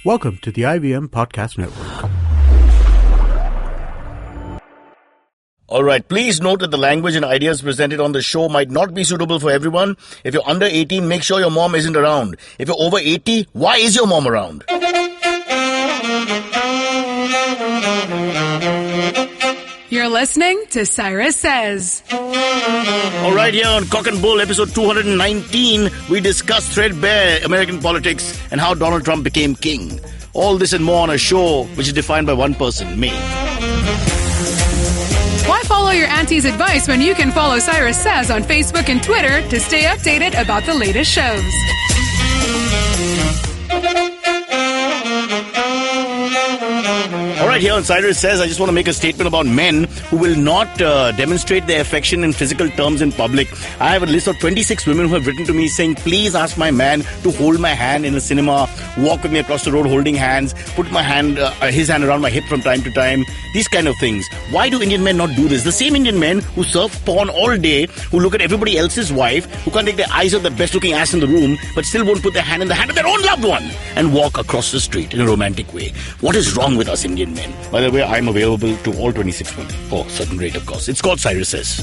Welcome to the IVM Podcast Network. All right, please note that the language and ideas presented on the show might not be suitable for everyone. If you're under 18, make sure your mom isn't around. If you're over 80, why is your mom around? You're listening to Cyrus Says. All right, here on Cock and Bull, episode 219, we discuss threadbare American politics and how Donald Trump became king. All this and more on a show which is defined by one person, me. Why follow your auntie's advice when you can follow Cyrus Says on Facebook and Twitter to stay updated about the latest shows? All right, here on Cyrus Says, I just want to make a statement about men who will not demonstrate their affection in physical terms in public. I have a list of 26 women who have written to me saying, please ask my man to hold my hand in a cinema, walk with me across the road holding hands, put my hand, his hand around my hip from time to time, these kind of things. Why do Indian men not do this? The same Indian men who surf porn all day, who look at everybody else's wife, who can't take their eyes off the best looking ass in the room, but still won't put their hand in the hand of their own loved one and walk across the street in a romantic way. What is wrong with us Indian men? By the way, I'm available to all 26 women for a certain rate, of course. It's called Cyrus Says.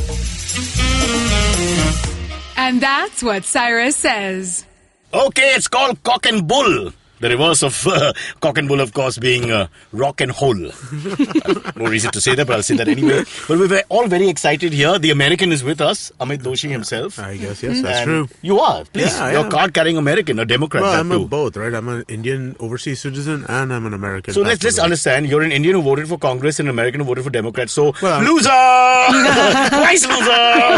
And that's what Cyrus says. Okay, it's called Cock and Bull. The reverse of cock and bull, of course, being rock and hole. No reason to say that, but I'll say that anyway. But we're all very excited here. The American is with us, Amit Doshi himself. I guess, yes, that's true. You are, please. Yeah, You're a card-carrying American, a Democrat. Well, I'm too. both, right? I'm an Indian overseas citizen and I'm an American. So let's understand. You're an Indian who voted for Congress and an American who voted for Democrats. So, loser! Twice loser!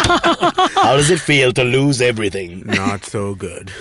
How does it feel to lose everything? Not so good.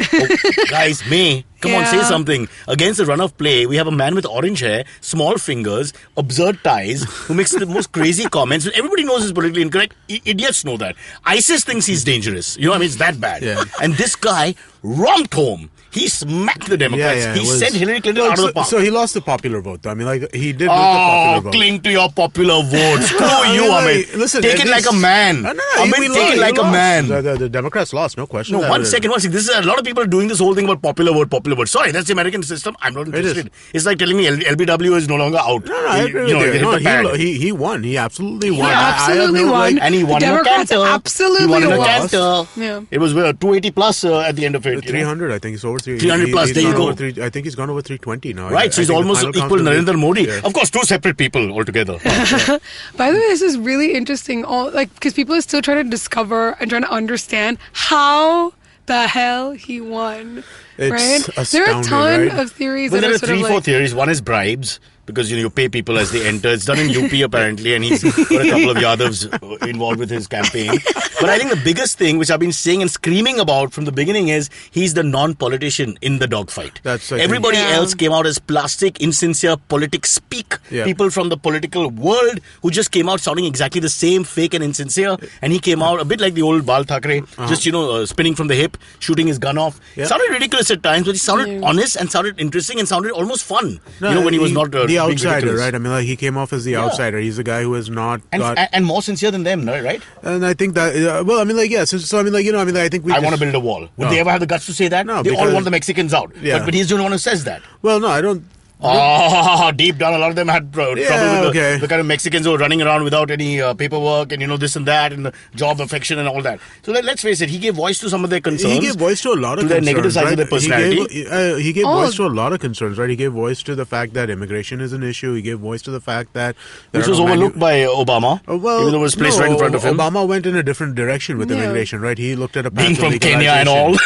Guys, come on, say something. Against the run of play, we have a man with orange hair, small fingers, absurd ties, who makes the most crazy comments. Everybody knows he's politically incorrect. Idiots know that. ISIS thinks he's dangerous. You know what I mean? It's that bad. Yeah. And this guy romped home. He smacked the Democrats. He sent Hillary Clinton out of the park. So he lost the popular vote, though. I mean, like, he did lose the popular vote. Cling to your popular vote. Screw you, Amit. Listen, take it like a man. Amit, take it like a man. The Democrats lost, no question. No, one second. This is a lot of people doing this whole thing about popular vote. Sorry, that's the American system. I'm not interested. It's like telling me LBW is no longer out. No, I agree with you. He won. He absolutely won. He absolutely won. And he won in a Democrats canter. absolutely He won in a lost. canter. Yeah. It was 280 plus at the end of it. 300, I think. It's over 300 plus. There you go. I think he's gone over 320 now. Right, so he's almost equal Narendra Modi. Yeah. Of course, two separate people altogether. By the way, this is really interesting. Because people are still trying to discover and trying to understand how the hell he won. It's right? There are a ton right? of theories. Well, that there are sort of 3-4 theories. One is bribes. Because, you pay people as they enter. It's done in UP, apparently, and he's got a couple of Yadavs involved with his campaign. But I think the biggest thing, which I've been saying and screaming about from the beginning, is he's the non-politician in the dogfight. Everybody else came out as plastic, insincere politics speak. Yeah. People from the political world who just came out sounding exactly the same, fake and insincere. And he came out a bit like the old Bal Thackeray, just, spinning from the hip, shooting his gun off. Yeah. Sounded ridiculous at times, but he sounded honest and sounded interesting and sounded almost fun. No, when he was not... the outsider, right? I mean, like, he came off as the outsider. He's the guy who has not and more sincere than them, right? And I think that, I think I want to build a wall. Would they ever have the guts to say that? No, they all want the Mexicans out. Yeah. But he's the only one who says that. Well, no, I don't... Deep down, a lot of them had trouble with the kind of Mexicans who were running around without any paperwork and, this and that and the job affection and all that. So let's face it, he gave voice to some of their concerns. He gave voice to a lot of concerns. To their negative sides of their personality. He gave voice to a lot of concerns, right? He gave voice to the fact that immigration is an issue. He gave voice to the fact that... Which was overlooked by Obama, even though it was placed right in front of him. Obama went in a different direction with immigration, right? He looked at a path being from Kenya and all.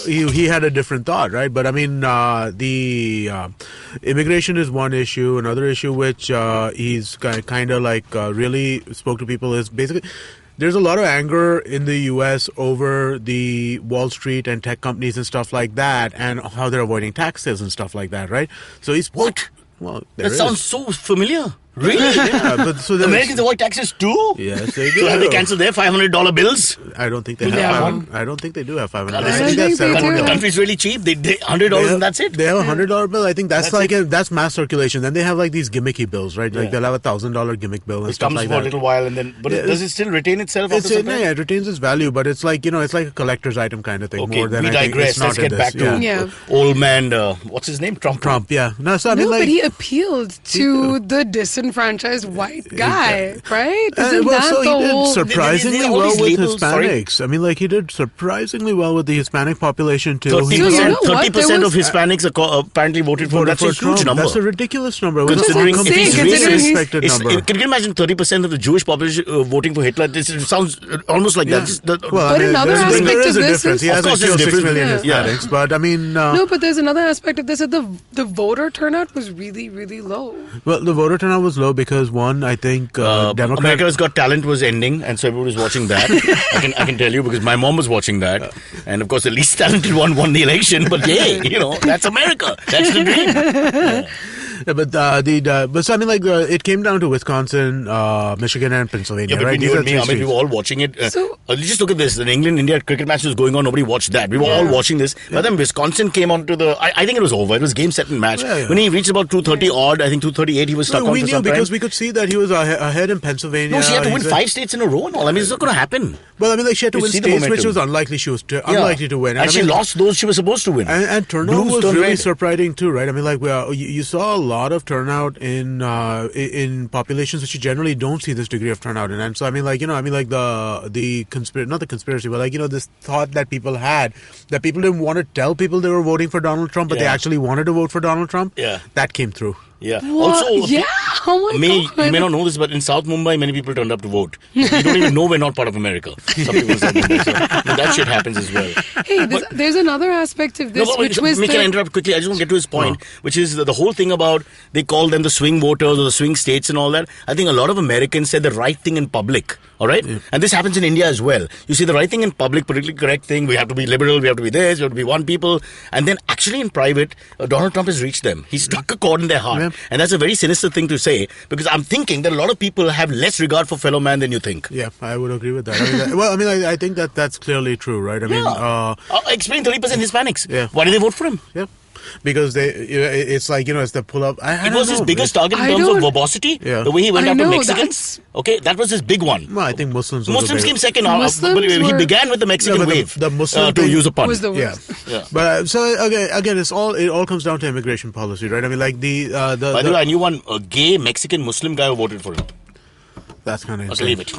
He had a different thought, right? But I mean, the immigration is one issue. Another issue which he's kind of like really spoke to people is basically there's a lot of anger in the U.S. over the Wall Street and tech companies and stuff like that and how they're avoiding taxes and stuff like that, right? So he spoke... What? Well, that sounds so familiar. Really? Yeah, but so Americans avoid taxes too? Yes, they do. So have they cancelled their $500 bills? I don't think they have. Yeah. I don't think they do have $500. I I think think that's they do. The $700. country's really cheap. They $100 and that's it. They have $100 bill. I think that's That's that's mass circulation. Then they have like these gimmicky bills, right? Like Yeah. they'll have a $1,000 gimmick bill and It stuff comes like for a that. little while and then, but does it still retain itself? It's after some time? yeah, it retains its value, but it's like it's like a collector's item kind of thing. Okay, more than we I think digress. it's not Let's in get this. back to Yeah. old man, what's his name? Trump. Yeah. No, so I mean, No, like, but he appealed to the disenfranchised white guy, right? Isn't well, that so the he did whole? surprisingly all well these with labels, sorry. Hispanics. I mean, like he did surprisingly well with the Hispanic population too. 30%, He So you know what? 30% There of Hispanics apparently voted for him. That's a huge Trump. number. That's a ridiculous number. It was Considering a if he's completely racist, unexpected number. Can you imagine 30% of the Jewish population voting for Hitler? This sounds almost like Yeah. that. Well, But another there aspect is of a this difference. is- He Of has course like there's 6 difference. million Yeah. Hispanics, but I mean, No, but there's another aspect of this that the voter turnout was really, really low. well, the voter turnout was low because one, I think, Democrat. America's Got Talent was ending, and so everybody was watching that. I can tell you because my mom was watching that, and of course the least talented one won the election. But yeah, that's America. That's the dream. Yeah. Yeah, but so I mean, like it came down to Wisconsin, Michigan, and Pennsylvania, Yeah, right? between you and me, three I mean, we states. were all watching it. So- Just look at this. The England-India cricket match was going on. Nobody watched that. We were all watching this. But then Wisconsin came onto the... I think it was over. It was game, set, and match. Yeah. When he reached about 230 odd, I think 238, he was stuck No, on we for knew some because time. we could see that he was ahead in Pennsylvania. No, she had to win He's 5 states in a row and all. I mean, it's not going to happen. Well, I mean, like she had to You win see the states, which momentum. was unlikely. She was unlikely to win, And I she mean, lost those she was supposed to win. And turnout Blues was turned really red. surprising too, right? I mean, like you saw a lot of turnout in populations which you generally don't see this degree of turnout in. And so I mean, like the conspiracy, not the conspiracy, but like this thought that people had that people didn't want to tell people they were voting for Donald Trump, but they Yeah. actually wanted to vote for Donald Trump. Yeah. That came through. Yeah. What? Also, Yeah. Oh my you God. may not know this, but in South Mumbai, many people turned up to vote. You don't even know we're not part of America. Some people in South Mumbai. So, that shit happens as well. Hey, there's another aspect of this, but which was can I interrupt quickly? I just want to get to his point, which is the whole thing about they call them the swing voters or the swing states and all that. I think a lot of Americans say the right thing in public. All right? Yeah. And this happens in India as well. You see the right thing in public, politically correct thing. We have to be liberal. We have to be this. We have to be one people. And then actually in private, Donald Trump has reached them. He struck a chord in their heart. Yeah. And that's a very sinister thing to say because I'm thinking that a lot of people have less regard for fellow man than you think. Yeah, I would agree with that. I think that's clearly true, right? I mean, explain 30% Hispanics. Yeah. Why did they vote for him? Yeah. Because it's like it's the pull up. It was his biggest target in terms of verbosity. Yeah. The way he went after Mexicans. That's... Okay, that was his big one. Well, I think Muslims came second. Muslims he began with the Mexican wave. The Muslim to use a pun. Was the worst. Yeah. But so again, it all comes down to immigration policy, right? I mean, like By the way, I knew one gay Mexican Muslim guy who voted for him. That's kind of leave it.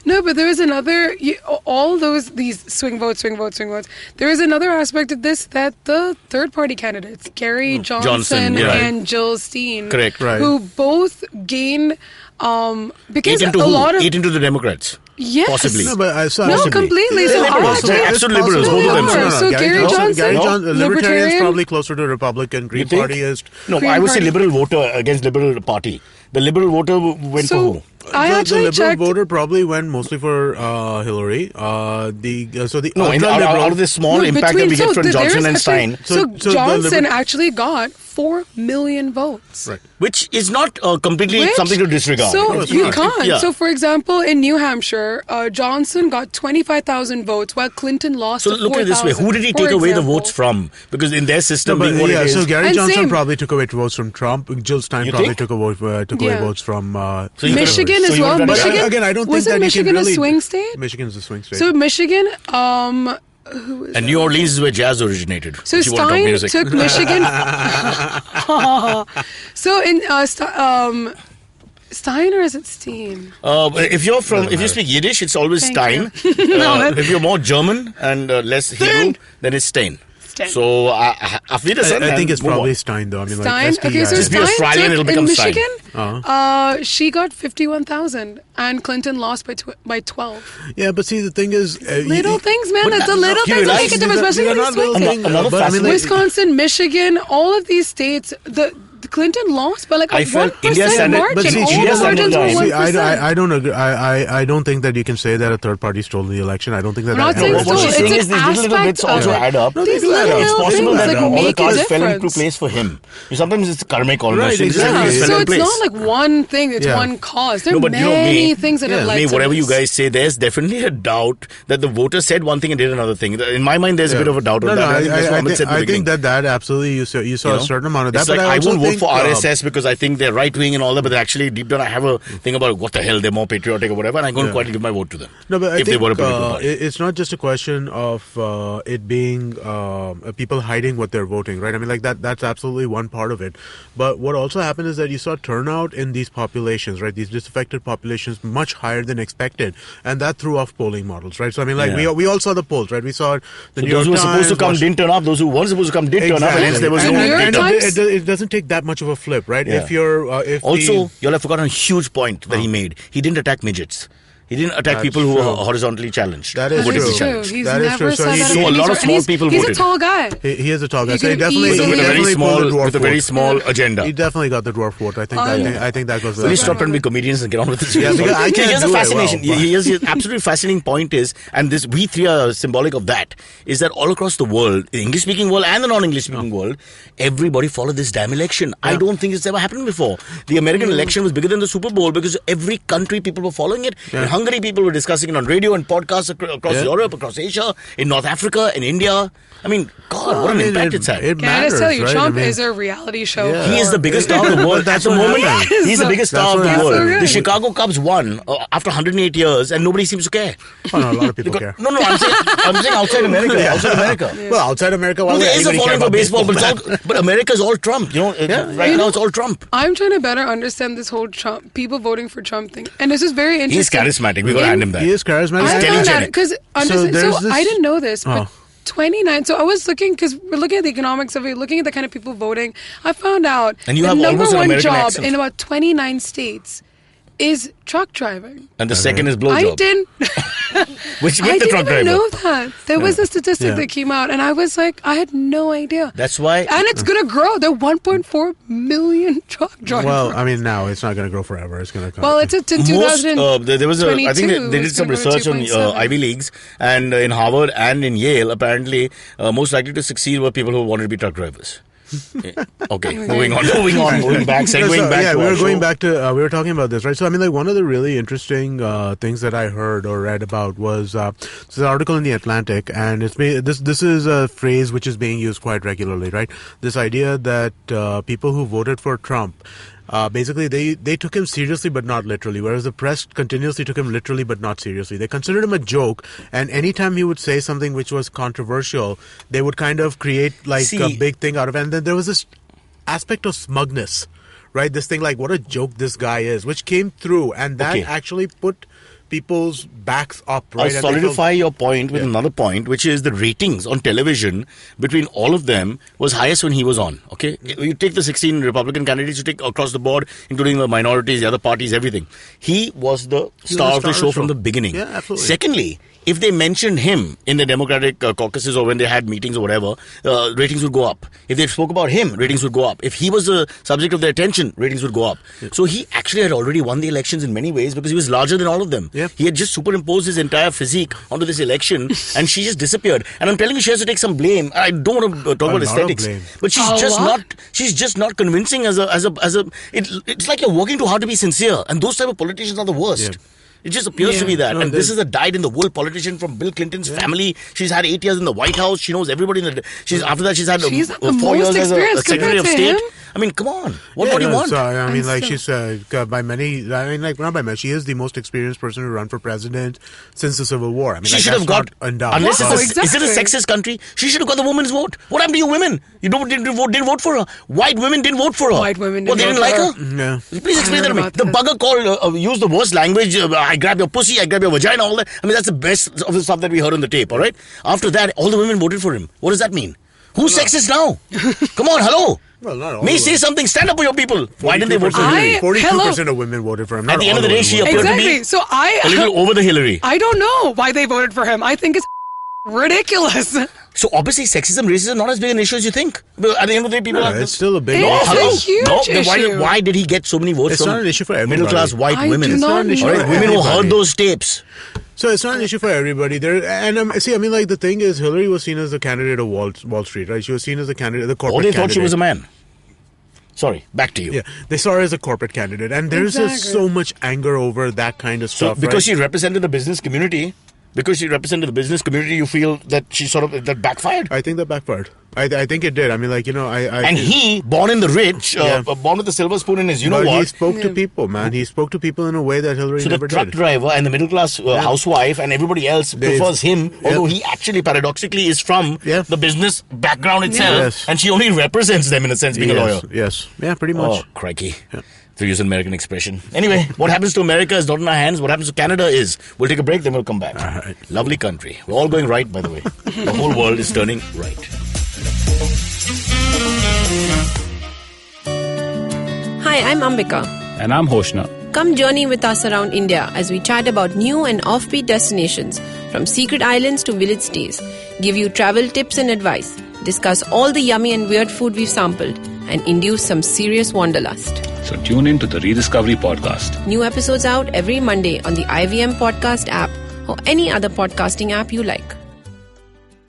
No, but there was another. These swing votes. There is another aspect of this that the third-party candidates, Gary Johnson and Jill Stein, correct, right, who both gained because a lot of into the Democrats. Yes. Possibly. No, completely. So absolute liberals, both of them. So Gary Johnson, Libertarians probably closer to Republican, Green Partyist. No, I would say liberal voter against liberal party. The liberal voter went for who? The liberal voter probably went mostly for Hillary. Out of this small impact that we get from Johnson and Stein. So Johnson actually got 4 million votes. Right. Which is not completely something to disregard. So you can't. Yeah. So for example, in New Hampshire, Johnson got 25,000 votes while Clinton lost 4,000. So look at it this way. Who did he take away the votes from? Because in their system, so Gary Johnson probably took away votes from Trump. Jill Stein probably took away votes from Michigan as well. Michigan, again, I don't think wasn't that Michigan really, a swing state? Michigan's a swing state. So Michigan, and New Orleans is where jazz originated. So Stein took Michigan. So in Stein or is it Steen? If you speak Yiddish, it's always Stein. If you're more German and less Hebrew, then it's Stein. So I think it's probably Stein though. I mean, Stein. Like, okay, so just be Australian, it'll become Stein. Michigan, she got 51,000, and Clinton lost by 12. Yeah, but see, the thing is, little things, man. It's the little things that make a difference, especially when it's Wisconsin, Michigan, all of these states, Clinton lost by like a I felt 1% India standard- margin. but see, All India the margins were standard- 1%. I don't agree. I don't think that you can say that a third party stole the election. I don't think that. I'm not that saying happens. What she's It's saying an is these little aspect bits of also it. add up. No, These they do add little up. It's possible things that like all the make a cards fell into difference. place for him. Sometimes it's karmic almost. Right, So these exactly. things fell So in it's place. not like one thing, it's Yeah. one cause. There No, are but you know, many me- things that have led Me, to whatever this. you guys say, there's definitely a doubt that the voters said one thing and did another thing. In my mind, there's a bit of a doubt on No, that. no, I think that's what Amit said in the I beginning. think that absolutely you saw You a know? certain amount of that. It's like but I also won't vote think, for RSS because I think they're right wing and all that, but actually deep down I have a thing about what the hell, they're more patriotic or whatever, and I'm going to quietly give my vote to them. No, but I if they think were a political party. it's not just a question of it being people hiding what they're voting, right? I mean, like that's absolutely one part of it. But what also happened is that you saw turnout in these populations, right? These disaffected populations much higher than expected, and that threw off polling models, right? So I mean, like we all saw the polls, right? We saw the New Those who York were supposed to Times, come didn't turn up. Those who weren't supposed to come did turn up, and hence there was And no New York data. Times- it doesn't take that much of a flip, right? Yeah. If you're if Also, you'll have forgotten a huge point that he made. He didn't attack midgets. He didn't attack That's people who true. were horizontally challenged. That is That true. is true. challenged. He's That is never true. So said he- that. So a And lot he's- of small and people he's voted. a tall guy. he is a tall guy, You so he could definitely easily- with a very definitely small, pulled the dwarf with a very vote. small agenda. He definitely got the dwarf vote. I think I think that goes. Please without stop saying. trying to be comedians and get on with this. Yeah, because I can't Here's a do it fascination. well, but- Here's the absolutely fascinating point is, and this we three are symbolic of that, is that all across the world, the English-speaking world and the non-English-speaking world, everybody followed this damn election. I don't think it's ever happened before. The American election was bigger than the Super Bowl because every country people were following it. In Hungary, people were discussing it on radio and podcasts across Europe, across Asia, in North Africa, in India. I mean, God, what an impact it's had. It Can I matters, just tell you, right? Trump I mean, is a reality show. Yeah. He is the biggest star of the world at the what moment. happened. He's the biggest star of That's the what world. happened. The Chicago Cubs won after 108 years, and nobody seems to care. Oh, no, a lot of people care. No, I'm saying outside America. Yeah. Outside America. Well, outside America, why No, would there is a anybody care following for about baseball, but baseball? but America's all Trump. You know, right now it's all Trump. I'm trying to better understand this whole Trump, people voting for Trump thing. And this is very He's interesting. charismatic. We got to hand him that. He is charismatic. I telling found Jenny. out because there's so this- I didn't know this, but Oh. 29. So I was looking because we're looking at the economics of it, looking at the kind of people voting. I found out And you the have number almost an one American job accent. in about 29 states is truck driving. And the second is I blowjob. didn't. Which I with the didn't truck driver. even know that. There was a statistic Yeah. that came out, and I was like, I had no idea. That's why. And it's gonna grow. There are 1.4 million truck drivers. Well, I mean, now it's not going to grow forever. It's going to come. Well, it's in Most, 2000. there was I think they did it's some gonna go to research on 2.7. Ivy Leagues, and in Harvard and in Yale, apparently, most likely to succeed were people who wanted to be truck drivers. Okay, moving back, segueing back So, to we our were going show. back to we were talking about this, right? So I mean, like one of the really interesting things that I heard or read about was it's an article in the Atlantic, and this is a phrase which is being used quite regularly, right? This idea that people who voted for Trump. Basically, they took him seriously but not literally, whereas the press continuously took him literally but not seriously. They considered him a joke, and anytime he would say something which was controversial, they would kind of create like a big thing out of it. And then there was this aspect of smugness, right? This thing like, what a joke this guy is, which came through, and that actually put people's backs up, right? I'll solidify your point with another point, which is the ratings on television between all of them was highest when he was on. Okay, you take the 16 Republican candidates, you take across the board, including the minorities, the other parties, everything. He was the star of the show from the beginning. Yeah, absolutely. Secondly, if they mentioned him in the Democratic caucuses or when they had meetings or whatever, ratings would go up. If they spoke about him, ratings would go up. If he was the subject of their attention, ratings would go up. Yeah. So he actually had already won the elections in many ways because he was larger than all of them. Yeah. He had just superimposed his entire physique onto this election, and she just disappeared. And I'm telling you, she has to take some blame. I don't want to talk about aesthetics, but she's just not convincing as a. It's like you're working too hard to be sincere, and those type of politicians are the worst. Yeah. It just appears to be that. And this is a dyed-in-the-wool politician from Bill Clinton's family. She's had 8 years in the White House. She knows everybody. After that, she's had 4 years as a Secretary of State. I mean, come on. What do you want? So, I mean, like she's by many. I mean, like not by many. She is the most experienced person to run for president since the Civil War. I mean, she should have got. Unless is it a sexist country? She should have got the women's vote. What happened to you women? You didn't vote for her. White women didn't vote for her. White women didn't. They didn't like her. Yeah. Please explain that to me. The bugger called used the worst language. I grab your pussy. I grab your vagina. All that. I mean, that's the best of the stuff that we heard on the tape. All right. After that, all the women voted for him. What does that mean? Who's sexist now? Come on, hello. Well, not all. May say something. Stand up for your people. Why didn't they vote for Hillary? 42% of women voted for him. At the end of the day, she appeared to be So a little over the Hillary. I don't know why they voted for him. I think it's ridiculous. So obviously sexism, racism, not as big an issue as you think. But at the end of the day, people are... It's still a big It's issue. a huge Then why did he get so many votes It's from not an issue for everybody. middle-class white I women? do not know. All right, women who heard those tapes. So it's not an issue for everybody. The thing is, Hillary was seen as the candidate of Wall Street, right? She was seen as the candidate, the corporate They candidate. thought she was a man. Sorry, back to you. Yeah, they saw her as a corporate candidate, and there's just so much anger over that kind of stuff. Because she represented the business community, you feel that she that backfired. I think that backfired. I think it did. I mean, he, born in the rich, born with a silver spoon in his, he spoke to people, man. He spoke to people in a way that Hillary never did. So the truck driver and the middle class housewife and everybody else prefers him, although he actually paradoxically is from the business background itself, and she only represents them in a sense, being a lawyer. Yes, yeah, pretty much. Oh, crikey. Yeah. To use an American expression. Anyway, what happens to America is not in our hands. What happens to Canada is. We'll take a break, then we'll come back. All right. Lovely country. We're all going right, by the way. The whole world is turning right. Hi, I'm Ambika. And I'm Hoshna. Come journey with us around India as we chat about new and offbeat destinations, from secret islands to village stays, give you travel tips and advice, discuss all the yummy and weird food we've sampled, and induce some serious wanderlust. So tune in to the Rediscovery Podcast. New episodes out every Monday on the IVM Podcast app or any other podcasting app you like.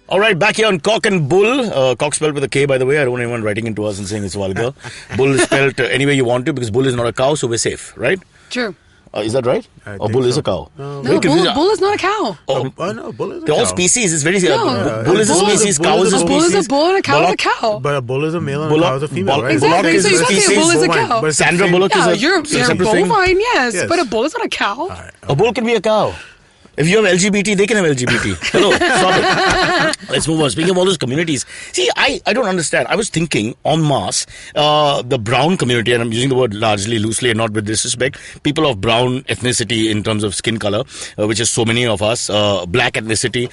All right, back here on Cock and Bull. Cock spelled with a K, by the way. I don't want anyone writing into us and saying it's vulgar. Bull is spelled any way you want to, because bull is not a cow, so we're safe, right? True. Is that right? Or bull is a cow? No, bull is not a cow. No, bull is a They're cow. all species. It's very... No. Bull is a species, cow is a A bull is species. a bull and a cow is a cow. But a bull is a male and a cow is a female, right? Exactly, Bullock so you is a can't say a bull is a cow. But Sandra Bullock Yeah, is a you're separate thing. bovine, yes, but a bull is not a cow. Right. A bull can be a cow. If you have LGBT, they can have LGBT. Hello, stop it. Let's move on. Speaking of all those communities, see, I don't understand. I was thinking en masse, the brown community, and I'm using the word largely loosely and not with disrespect, people of brown ethnicity in terms of skin color, which is so many of us, black ethnicity,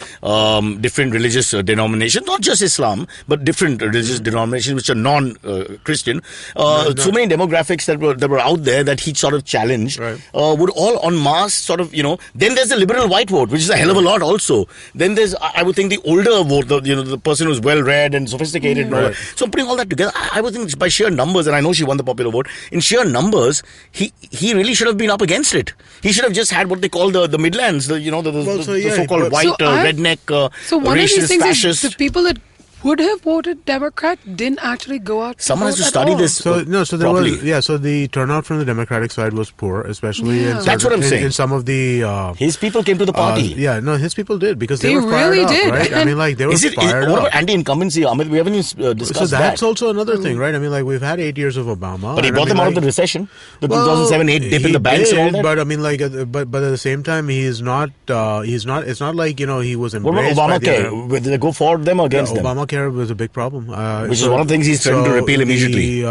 different religious denominations, not just Islam, but different religious denominations which are non-Christian. So many demographics that were out there that he sort of challenged, would all en masse sort of, then there's the liberal white vote, which is a hell of a lot also. Then there's, I would think, the older vote, the person who's well-read and sophisticated and all that. So I'm putting all that together. I would think by sheer numbers, and I know she won the popular vote, in sheer numbers, he really should have been up against it. He should have just had what they call the Midlands, the so-called white, redneck, so one racist, of these things fascist. is the people that would have voted Democrat didn't actually go out. Someone has to study this. So there properly. was so the turnout from the Democratic side was poor, especially in That's what I'm saying. In some of the his people came to the party. His people did, because they They were fired really up, did. right? I mean, like, they were fired what up. about anti-incumbency, Amit? We haven't even discussed So that's that. also another thing, right? I mean, like, we've had 8 years of Obama, But he brought them out of the recession, the 2007-8 dip in the banks and all that. But I mean, like, but at the same time, he's not. It's not like he was embraced. What about Obamacare? Did they go for them or against them? Obamacare was a big problem. Which is one of the things he's trying to repeal immediately.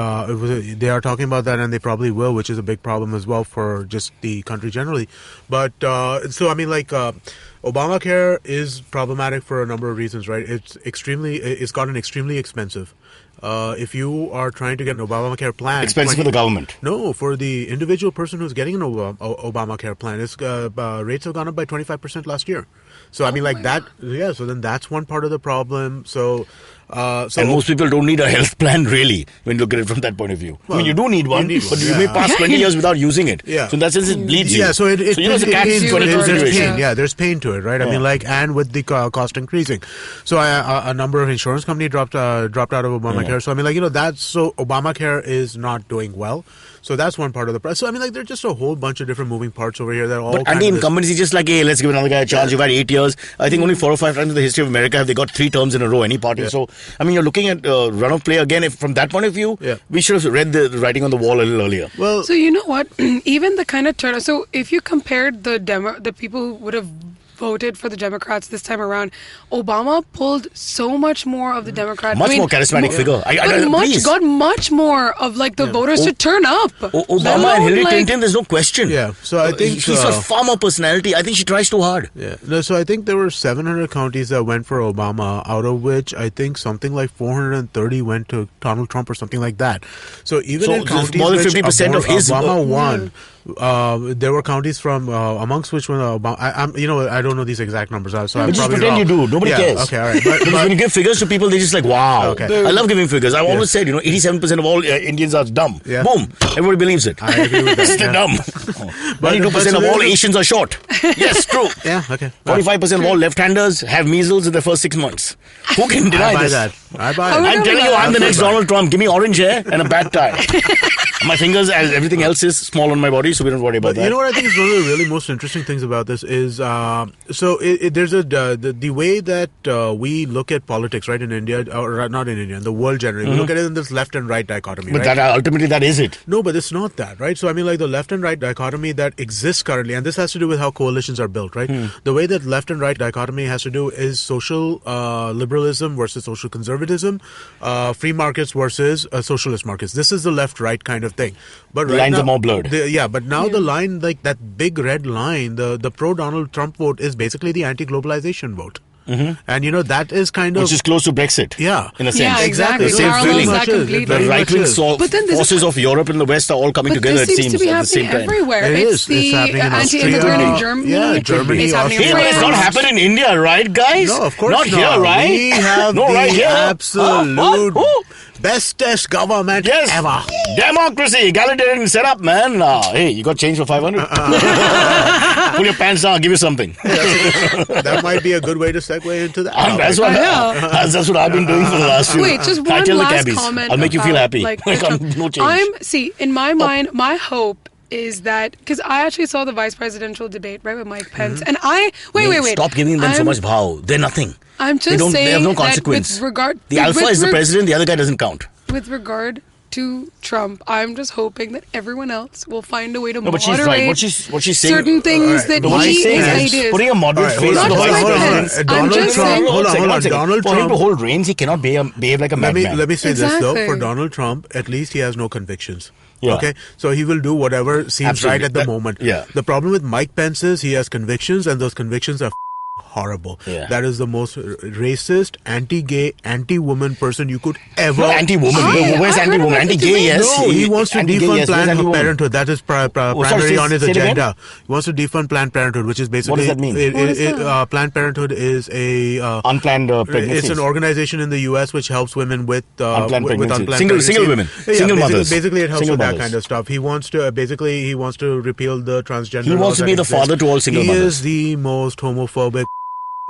They are talking about that, and they probably will, which is a big problem as well for just the country generally. But so I mean, like, Obamacare is problematic for a number of reasons, right? It's gotten extremely expensive. If you are trying to get an Obamacare plan, expensive for the government. No, for the individual person who's getting an Obamacare plan, rates have gone up by 25% last year. So I mean, like that. Yeah. So then that's one part of the problem. So and most people don't need a health plan, really, when you look at it from that point of view. Well, I mean, you do need one, but you yeah. may pass 20 years without using it. Yeah. So in that sense, it bleeds you. Yeah, so it's a catch-22 situation. Yeah, there's pain to it, right? I mean, like, and with the cost increasing. So a number of insurance companies dropped out of Obamacare. So I mean, like, Obamacare is not doing well. So that's one part of the process. So I mean, like, there's just a whole bunch of different moving parts over here that all. But anti-incumbency is just like, hey, let's give another guy a chance. You've had 8 years. I think only 4 or 5 times in the history of America have they got 3 terms in a row, any party. Yeah. So I mean, you're looking at run of play again. If from that point of view, we should have read the writing on the wall a little earlier. Well, so you know what? Even the kind of turnout. So if you compared the people who would have voted for the Democrats this time around, Obama pulled so much more of the Democrats. Much more charismatic figure. Got much more of like the voters to turn up. Obama and Hillary Clinton, there's no question. Yeah. So I think she's got far more personality. I think she tries too hard. Yeah. No, so I think there were 700 counties that went for Obama, out of which I think something like 430 went to Donald Trump or something like that. So even in counties more than 50% of his Obama won. There were counties from amongst which one. I don't know these exact numbers. So I'm just probably pretend wrong. you do. Nobody cares. Okay, all right. Because when you give figures to people, they're just like, wow. Okay. I love giving figures. I've always said, 87% of all Indians are dumb. Yeah. Boom. Everybody believes it. I agree with that. They're dumb. 92% of all Asians are short. Yes, true. Yeah, okay. 45% of all left-handers have measles in their first 6 months. Who can deny this? I buy that. I'm telling you, I'm the next Donald Trump. Give me orange hair and a bad tie. My fingers, as everything else, is small on my body, so we don't worry about that. You know what I think is one of the really most interesting things about this is, there's the way that we look at politics, right, in India, or not in India, in the world generally. We look at it in this left and right dichotomy, But right? ultimately, that is it. No, but it's not that, right? So, I mean, like the left and right dichotomy that exists currently, and this has to do with how coalitions are built, right? The way that left and right dichotomy has to do is social liberalism versus social conservatism, free markets versus socialist markets. This is the left-right kind of thing. But The lines are more blurred. But now the line, like that big red line, the pro-Donald Trump vote is basically the anti-globalization vote. And that is kind of, Which is close to Brexit. Yeah. In a sense. Yeah, exactly. The same feeling. That completely. The right-wing forces of Europe and the West are all coming But together, this it seems seems, to be at the same happening time. everywhere. It It's is. It's the happening in anti-immigrant in Austria. Germany. Yeah, Germany, It's happening in Austria. Hey, but it's not France. happening in India, right, guys? No, of course not. not. Here, right? We have no, the right here. absolute What? bestest government Yes. ever. Democracy, egalitarian setup, man. Hey, you got change for 500? Pull your pants down, I'll give you something. That might be a good way to segue into that. That's what I've been doing for the last few. Wait, just I one tell the last cabbies, comment. I'll make you feel about, happy. Like, No change. in my mind, my hope is that, because I actually saw the vice presidential debate, right, with Mike Pence, and wait. Stop giving them so much bhav. They're nothing. I'm just saying they have no that consequence. with regard, The alpha is the president, the other guy doesn't count. With regard to Trump, I'm just hoping that everyone else will find a way to No, but she's moderate right. What she's saying, certain things that what she's he saying his is ideas. putting a moderate face on the Not vice just Mike president. Pence. I'm Donald just Trump. saying. Hold on. One second. Donald For him Trump. to hold reins, he cannot behave like a madman. Let me say this though. Exactly. For Donald Trump, at least he has no convictions. Yeah. Okay, so he will do whatever seems Absolutely. right at the moment. Yeah. The problem with Mike Pence is he has convictions, and those convictions are horrible. Yeah. That is the most racist, anti-gay, anti-woman person you could ever. No, anti-woman. Where's I heard anti-woman? about the Anti-gay, debate. yes. No, he wants to Anti-gay, defund yes. Where's Planned anti-woman? Parenthood. That is primary on his say it again? agenda. He wants to defund Planned Parenthood, which is basically. What does that mean? Planned Parenthood is a Unplanned pregnancies. It's an organization in the U.S. which helps women with Unplanned pregnancies. pregnancy. Single women. Single mothers. Basically, it helps Single with that mothers. kind of stuff. He wants to repeal the transgender. He wants laws to that be the exist. father to all single He mothers. is the most homophobic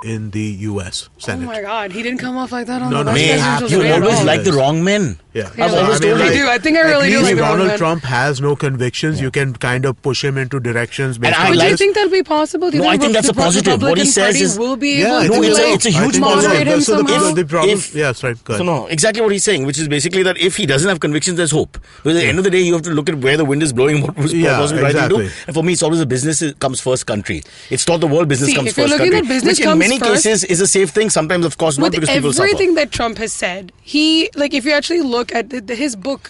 in the U.S. Oh Senate. my God, he didn't come off like that on No, the no, vice he presidential has- You debate at always all. like the wrong men. Yeah, I've always told I you. do. I think I really at do least like the wrong Donald men. Trump has no convictions. You can kind of push him into directions based I on But do you this. think that'll be possible? Do you No, I think that's the a positive. What he Republican says Party is- will be Yeah, able I to think like, it's a huge moderate him So somehow. the problem, If- yeah, that's right. Go ahead. So no, exactly what he's saying, which is basically that if he doesn't have convictions, there's hope. But at the end of the day, you have to look at where the wind is blowing, what was Yeah, possibly right to do. exactly. And for me, it's always a business comes first country. It's not the world business See, comes if you're first looking country. at business which in comes many first- cases is a safe thing. Sometimes, of course, not With because people suffer. everything that Trump has said, if you actually look at his book,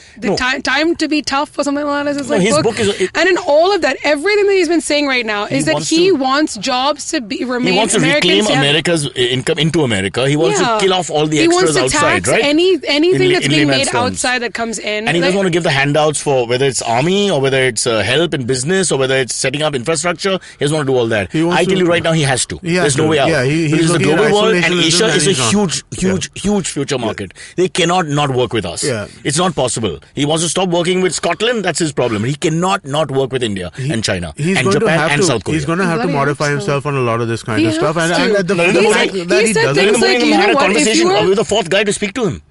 Time to Be Tough or something like that, is No, like his book. book is- And in all of that, everything that he's been saying right now is that wants he to- wants jobs to remain. He wants to Americans reclaim to have- America's income into America. He wants to kill off all the he extras wants to outside, tax right? anything that's in being layman's made terms. outside that comes in. And he doesn't want to give the handouts for whether it's army or whether it's help in business or whether it's setting up infrastructure. He doesn't want to do all that. He wants I tell to- you right now, he has to. He has There's no to. way out. Yeah, he's because the looking at global world and isolationism Asia and is a he's not. huge future market. They cannot not work with us. Yeah. It's not possible. He wants to stop working with Scotland. That's his problem. He cannot not work with India and China He's and going to Japan have and to. South Korea. He's going to have to Bloody modify hope so. himself on a lot of this kind He of stuff. has And to. the Narendra fact Modi- that he said doesn't. things like, Narendra Modi you had know a what, if conversation you were- with the fourth guy to speak to him.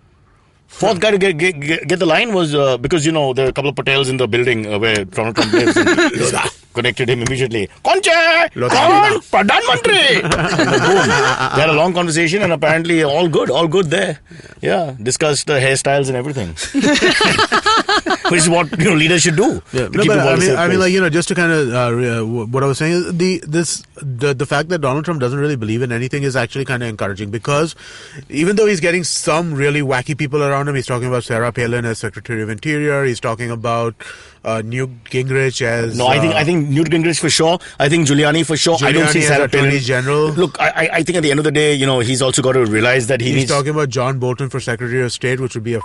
Fourth guy to get the line was because there are a couple of Patels in the building where Donald Trump lives. And connected him immediately. Conche! Kaun? Pradhan Mantri! Boom. They had a long conversation and apparently all good there. Yeah, discussed hairstyles and everything. Which is what leaders should do. Yeah, to keep the world a safe place. just to kind of what I was saying is the fact that Donald Trump doesn't really believe in anything is actually kind of encouraging, because even though he's getting some really wacky people around him, he's talking about Sarah Palin as Secretary of Interior, he's talking about Newt Gingrich as No, I think Newt Gingrich for sure. I think Giuliani for sure. I don't see Giuliani as Sarah Attorney Palin. General. Look, I think at the end of the day, he's also got to realize that He's needs. talking about John Bolton for Secretary of State, which would be a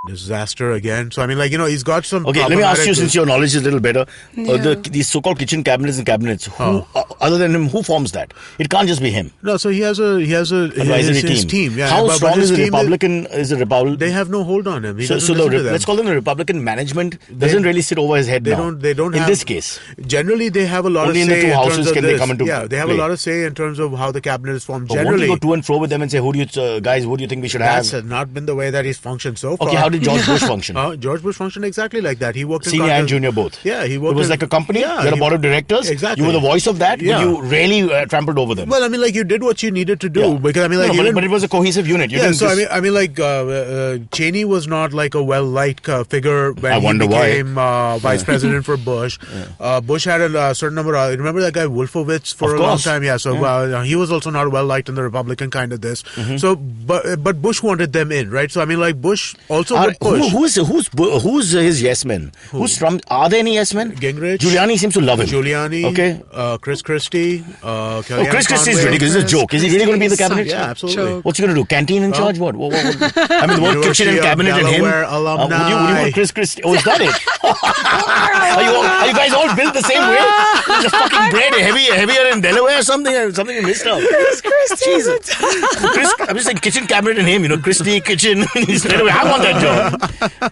disaster again. So I mean, like, he's got some. Okay, let me ask you, since your knowledge is a little better, these so-called kitchen cabinets and cabinets. Who, other than him, who forms that? It can't just be him. No, so he has his team. Yeah, how strong is the Republican? Is the Republican? They have no hold on him. Let's call them the Republican management. Doesn't really sit over his head now. They don't. In this case, generally they have a lot only of say in the two houses can they come into. Yeah, they have a lot of say in terms of how the cabinet is formed. But Generally, won't you go to and fro with them and say, who do you think we should have? That's not been the way that he's functioned so far. Okay, how did George Bush function? George Bush functioned exactly like that. He worked senior and junior both. Yeah, he worked. It was like a company. Yeah, you had a board of directors. Exactly. You were the voice of that. Yeah. But you really trampled over them. Well, I mean, like, you did what you needed to do. Yeah. Because I mean, like, but it was a cohesive unit. I mean, like, Cheney was not like a well-liked figure when he became vice president for Bush. Bush had a certain number. Remember that guy Wolfowitz for a long time? Yeah. So he was also not well-liked in the Republican kind of this. Mm-hmm. So, but Bush wanted them in, right? So I mean, like, Bush also would push. Who's his yes men? Are there any yes men? Gingrich. Giuliani seems to love him. Giuliani. Okay. Chris Christie. Chris Christie is ridiculous. It's a joke. Is he really going to be in the cabinet? Yeah, absolutely. What's he going to do? Canteen in charge? What? I mean, the word kitchen and cabinet and him. Would you want Chris Christie? Oh, is that it? Are you guys all built the same way? Is the fucking bread heavier in Delaware or something? Something you missed out. Chris Christie. Jesus. I'm just saying kitchen cabinet and him. Christie kitchen. I want that job.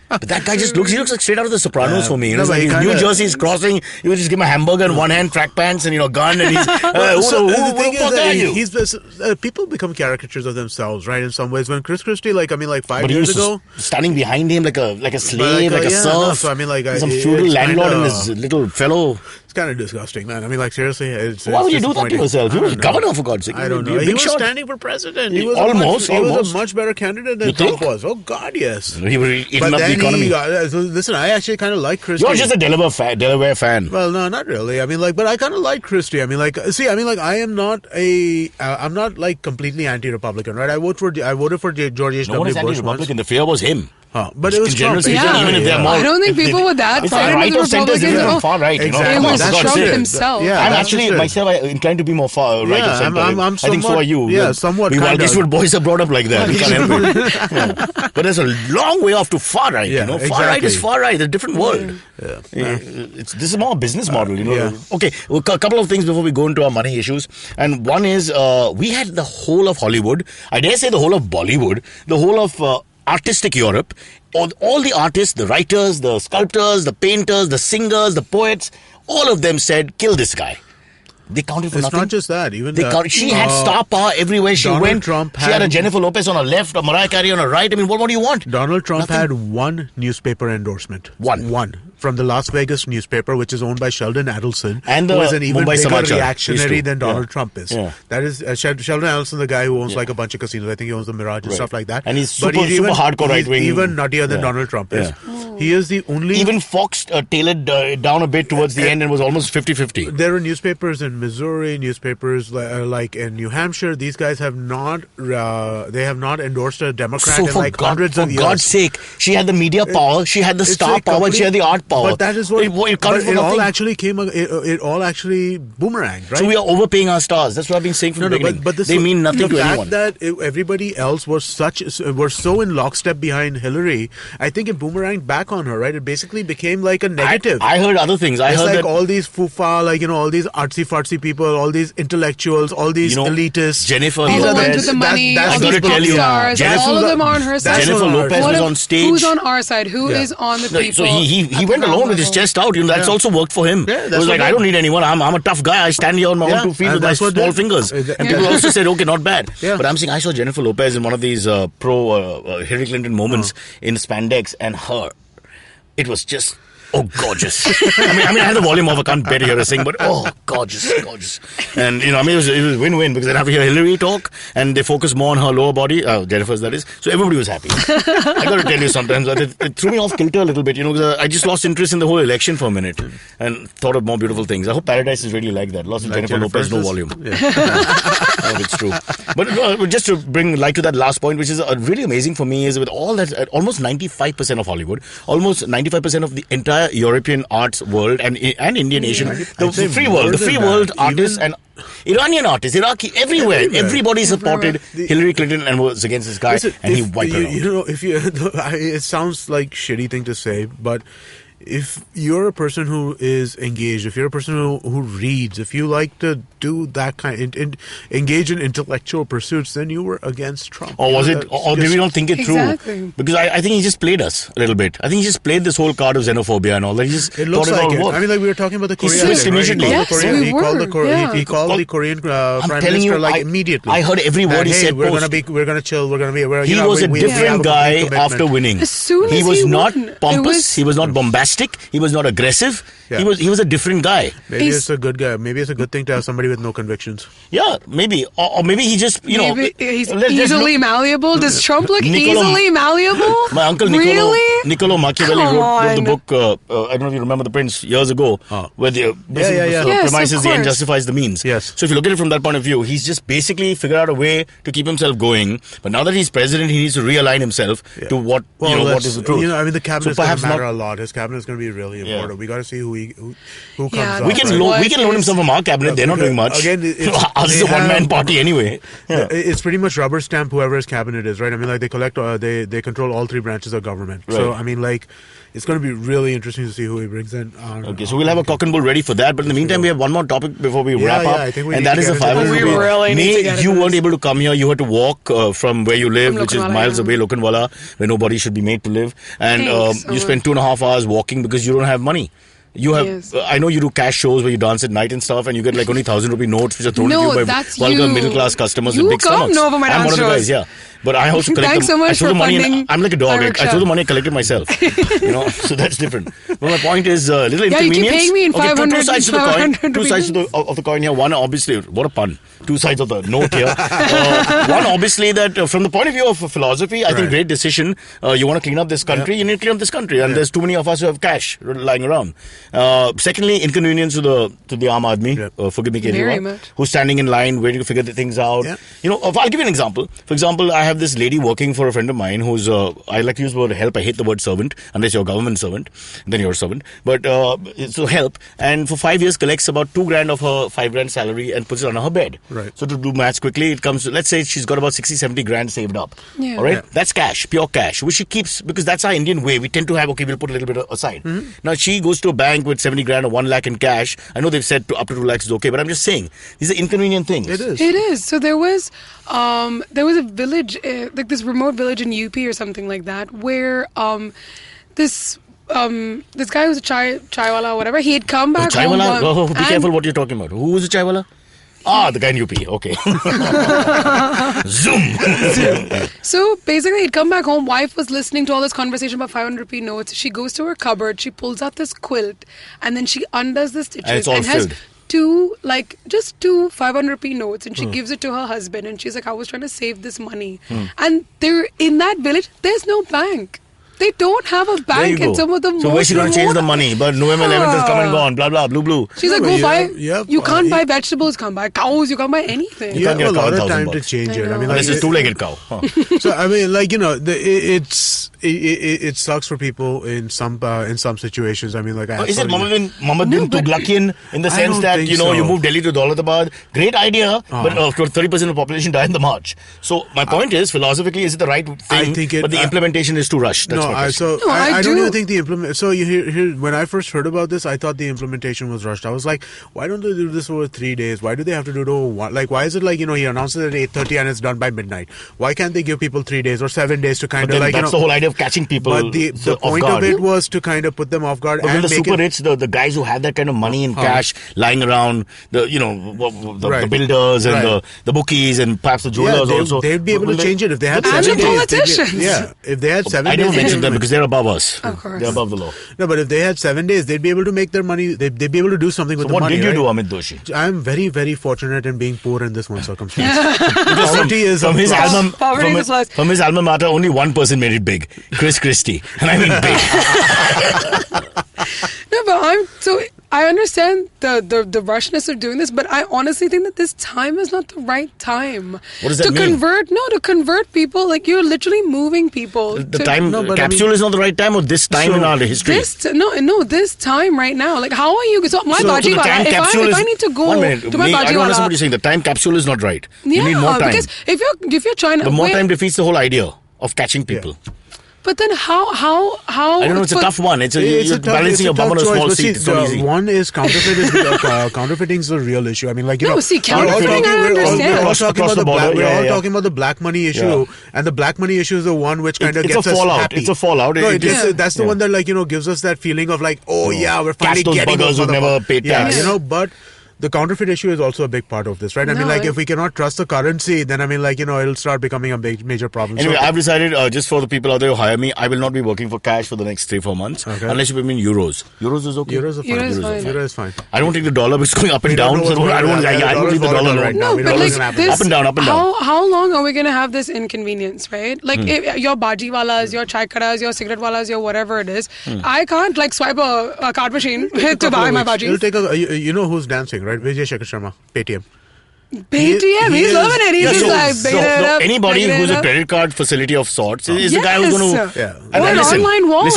But that guy just looks like straight out of The Sopranos for me. Like New Jersey's crossing. You would just give him a hamburger in one hand, track pants, and gun, and he's. The thing is that people become caricatures of themselves, right? In some ways, when Chris Christie, 5 years ago, standing behind him like a slave, like a serf. No, so I mean, some feudal landlord and his little fellow. It's kind of disgusting, man. I mean, seriously, why would you do that to yourself? He was governor, for God's sake. I don't know. He was standing for president. He was almost. He was a much better candidate than Trump was. Oh God, yes. He was eating up the economy. Listen, I actually kind of like Christie. You're just a Delaware fan. Well, no, not really. I mean, but I kind of like Christie. I mean, I am not I'm not completely anti-Republican, right? I voted for George H. No one is anti-Republican. The fear was him. But it was Trump. Even if they're more, I don't think people with that side right of the Republicans far right. Exactly. It was Trump himself. Yeah, I'm actually myself inclined to be more far right of center. I think so are you. Yeah, somewhat. We Westwood boys are brought up like that. We can't help it. But there's a long way off to far right. Far right is far right. It's a different world. This is more a business model. Okay, a couple of things before we go into our money issues. And one is we had the whole of Hollywood. I dare say the whole of Bollywood. The whole of artistic Europe, all the artists, the writers, the sculptors, the painters, the singers, the poets, all of them said, kill this guy. They counted for nothing. It's not just that. Even she had star power everywhere she went. She had a Jennifer Lopez on her left, a Mariah Carey on her right. I mean, what do you want? Donald Trump had one newspaper endorsement. One. From the Las Vegas newspaper, which is owned by Sheldon Adelson, and who is an even Mumbai bigger reactionary than Donald Trump is. Yeah. That is Sheldon Adelson, the guy who owns a bunch of casinos. I think he owns the Mirage and stuff like that. And he's super hardcore right wing. Even nuttier than Donald Trump is. He is the only... Even Fox tailored down a bit towards the end and was almost 50-50. There are newspapers in Missouri, newspapers like in New Hampshire. These guys have not endorsed a Democrat in hundreds of years. For God's sake, she had the media power, she had the star power, she had the art power. But that is what... It all actually boomeranged, right? So we are overpaying our stars. That's what I've been saying from the beginning. But they mean nothing to anyone. The fact that everybody else were so in lockstep behind Hillary, I think it boomeranged back on her, right? It basically became like a negative. I heard other things. I heard that all these fufa, all these artsy-fartsy people, all these intellectuals, all these elitists. Jennifer Lopez. All the ones with the money, I got to tell you. All of them are on her side. Jennifer Lopez was on stage. Who's on our side? Who is on the people? So he went alone with his chest out. That's also worked for him. Yeah, it was like, I don't need anyone. I'm a tough guy. I stand here on my own 2 feet with my small fingers. And people also said, okay, not bad. Yeah. But I'm saying I saw Jennifer Lopez in one of these pro-Hillary Clinton moments in spandex, and it was just... Oh, gorgeous. I mean, I had the volume off. I can't bear to hear her sing, but gorgeous. And, it was win-win because I'd have to hear Hillary talk and they focus more on her lower body, Jennifer's that is. So everybody was happy. I got to tell you sometimes, it threw me off kilter a little bit, because I just lost interest in the whole election for a minute and thought of more beautiful things. I hope Paradise is really like that. Lost Jennifer Lopez, no volume. Yeah. I hope it's true. But just to bring light to that last point, which is really amazing for me, is with all that, almost 95% of Hollywood, almost 95% of the entire entire European arts world and Indian, Asian, the free world artists and Iranian artists, Iraqi, everywhere. Everybody supported Hillary Clinton and was against this guy, and he wiped her out. You know, it sounds like shitty thing to say, but if you're a person who is engaged, if you're a person who reads, if you like to do that engage in intellectual pursuits, then you were against Trump. Or was it? Or did we not think it through? Because I think he just played us a little bit. I think he just played this whole card of xenophobia and all that. He just it looks like it. I mean, like we were talking about the Korean. He switched immediately. He called the Korean Prime Minister immediately. I heard every word he said. We're gonna chill. He was a different guy after winning. As soon as he was not won, pompous. He was not bombastic. He was not aggressive. Yeah. He was a different guy. Maybe it's a good guy. Maybe it's a good thing to have somebody with no convictions. Yeah, maybe. Or maybe he just, he's easily malleable. Does Trump look easily malleable? My uncle Niccolo Machiavelli wrote the book, I don't know if you remember The Prince, years ago, where the premise is the end justifies the means. Yes. So if you look at it from that point of view, he's just basically figured out a way to keep himself going. But now that he's president, he needs to realign himself to what is the truth. I mean, the cabinet is going to matter a lot. His cabinet is going to be really important. We got to see who comes up. We can loan him some from our cabinet. They're not doing much. Again, ours is a one-man party anyway. Yeah. It's pretty much rubber stamp whoever his cabinet is, right? I mean, like they control all three branches of government. Right. So I mean, like, it's going to be really interesting to see who he brings in. Okay, so we'll have a cock and bull ready for that. But in the meantime, we have one more topic before we wrap up, I think and that is the 500 rupee. You weren't able to come here. You had to walk from where you live, which is miles away, Lokanwala, where nobody should be made to live. And you spend 2.5 hours walking because you don't have money. You have, I know you do cash shows where you dance at night and stuff, and you get like only 1,000 rupee notes which are thrown at you by vulgar middle class customers with big stomachs. I'm one of the guys, yeah. But I also collect Thanks so much for the money. funding I'm like a dog. I throw the money, I collect it myself. So that's different. But my point is little inconvenience. You keep paying me in 500. Two sides to the coin. Two sides of the coin here. One, obviously, what a pun. Two sides of the note here. One, obviously, that from the point of view of philosophy, I think great decision. You want to clean up this country, you need to clean up this country, and there's too many of us who have cash lying around. Secondly, inconvenience to the Aam Aadmi. Forgive me, Kejriwal, who's standing in line waiting to figure the things out. I'll give you an example. For example, I have this lady working for a friend of mine who's I like to use the word help. I hate the word servant unless you're a government servant, then you're a servant. But so help, and for 5 years collects about 2 grand of her 5 grand salary and puts it on her bed. Right. So to do maths quickly, it comes to, let's say she's got about 60-70 grand saved up. Yeah. All right, that's cash, pure cash, which she keeps because that's our Indian way. We tend to have we'll put a little bit aside. Now she goes to a bank with 70 grand or 1 lakh in cash. I know they've said up to 2 lakhs is okay, but I'm just saying these are inconvenient things. It is. So there was a village, like this remote village in UP or something like that, where this guy who's a chaiwala or whatever, he had come back home. Be careful what you're talking about. Who was a chaiwala? The guy in UP. Okay. Zoom. So basically, he'd come back home. Wife was listening to all this conversation about 500 rupee notes. She goes to her cupboard. She pulls out this quilt, and then she undoes the stitches and it's all filled. Has two 500 rupee notes, and she gives it to her husband. And she's like, "I was trying to save this money." And there, in that village, there's no bank. They don't have a bank in some of the most. So where's she going to change the money? But November 11th has come and gone. Blah blah blue. She's like, go buy. You can't buy vegetables. Can't buy cows. You can't buy anything. You have a lot of time to change it. I mean, unless it's two-legged cow. So I mean, like it sucks for people in some situations. I mean, like is it Mohammed bin Tughlaqian in the sense that you move Delhi to Daulatabad? Great idea, but 30% of the population die in the march. So my point is, philosophically, is it the right thing? But the implementation is too rushed. That's I don't even think the implement. So here, when I first heard about this, I thought the implementation was rushed. I was like, why don't they do this over 3 days? Why do they have to do it over one? Like, why is it like he announces it at 8:30 and it's done by midnight? Why can't they give people 3 days or 7 days to kind of like? That's the whole idea of catching people. But the point of it was to kind of put them off guard. And the super rich, the guys who have that kind of money in cash lying around, the builders and the bookies and perhaps the jewelers also. They'd be able to change it if they had 7 days. Politicians. If they had 7 days. I don't mention them because they're above us. Of course. They're above the law. No, but if they had 7 days, they'd be able to make their money. They'd be able to do something with the money. What did you do, Amit Doshi? I'm very, very fortunate in being poor in this one circumstance. Poverty is from his alma mater, only one person made it big. Chris Christie. And I mean big. No, but I understand the rushness of doing this, but I honestly think that this time is not the right time. What does that mean? To convert people, like you're literally moving people. The time capsule is not the right time, or this time in our history? This time right now. Like, how are you? So my the bajiwala, time capsule if I need to go 1 minute, to my bajiwala, I don't understand what you're saying. The time capsule is not right. You need more time. Because if you're trying to, the more time defeats the whole idea of catching people. Yeah. But then how? I don't know. It's a tough one. You're balancing your bum on a small seat. It's not easy. One is counterfeiting. Counterfeiting is a real issue. I mean, like counterfeiting. I understand. We're all talking about the black money issue, and the black money issue is the one which kind of gets us happy. It's a fallout. No, that's the one that gives us that feeling of like, we're finally getting those who never paid tax. But the counterfeit issue is also a big part of this, right? I mean, like, if we cannot trust the currency, then, I mean, like, it'll start becoming a major problem. Anyway, I've decided, just for the people out there who hire me, I will not be working for cash for the next 3-4 months, unless you pay me in euros. Euros is okay? Euros are fine. Euro is fine. I don't take the dollar because it's going up and down, so I don't leave the dollar right now. No, but like this, up and down. How long are we going to have this inconvenience, right? Like, if your bajiwalas, your chai kadas, your cigarette walas, your whatever it is, I can't, like, swipe a card machine to buy my bajis. It'll take you know who's dancing, right? Vijay Shekhar Sharma. Paytm. He's loving it. He's just like anybody who's a credit card facility of sorts is the guy who's going to. Or an online wallet.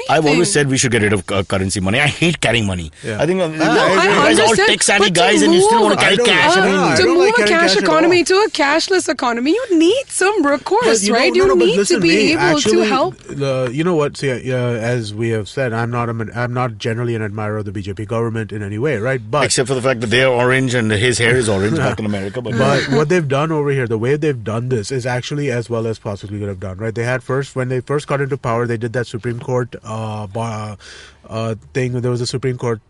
I've always said we should get rid of currency money. I hate carrying money. I think you guys are all tech savvy guys and you still want to carry cash. To move a cash economy to a cashless economy, you need some recourse, right? You need to be able to help. You know what? See, as we have said, I'm not generally an admirer of the BJP government in any way, right? But except for the fact that they are orange and his hair is orange back in America. But what they've done over here, the way they've done this is actually as well as possibly could have done, right? They had when they first got into power, they did that Supreme Court thing. There was a Supreme Court